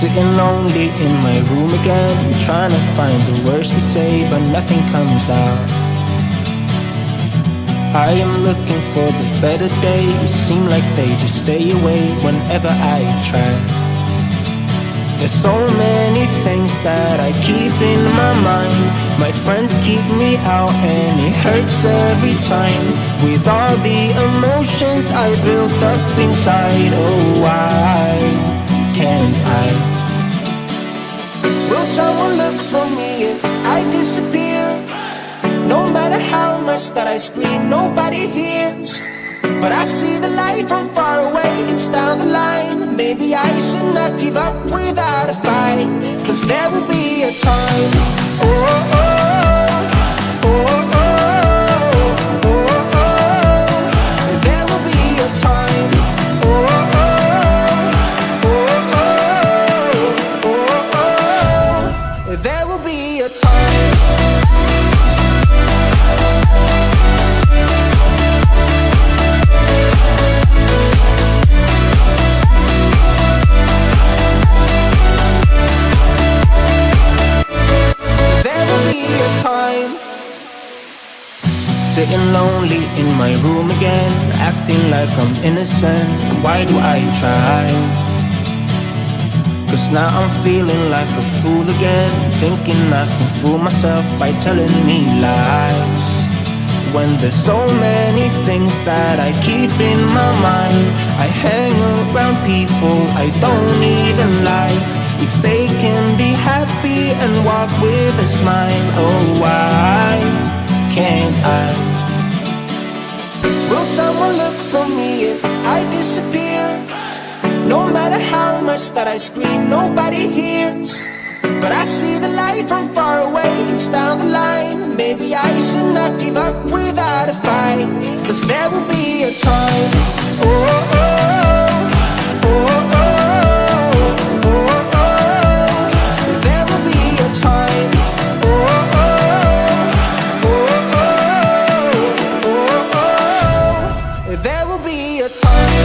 Sitting lonely in my room again, trying to find the words to say, but nothing comes out. I am looking for the better days, seem like they just stay away whenever I try. There's so many things that I keep in my mind. My friends keep me out and it hurts every time. With all the emotions I built up inside, oh why can't I? Will someone look for me if I disappear? No matter how much that I scream, nobody hears. But I see the light from far away, it's down the line. Maybe I should not give up without a fight, 'cause there will be a time. Oh, oh, oh, oh, oh, oh, oh. There will be a time. Oh, oh, oh, oh, oh, oh. There will be a time. Sitting lonely in my room again, acting like I'm innocent. Why do I try? 'Cause now I'm feeling like a fool again, thinking I can fool myself by telling me lies. When there's so many things that I keep in my mind, I hang around people I don't even like. If they can be happy and walk with a smile, oh why can't I? Will someone look for me if I disappear? No matter how much that I scream, nobody hears. But I see the light from far away, it's down the line. Maybe I should not give up without a fight, 'cause there will be a time. Oh, oh, oh, oh, oh, oh, oh. There will be a time. Oh, oh, oh, oh, oh, oh. There will be a time.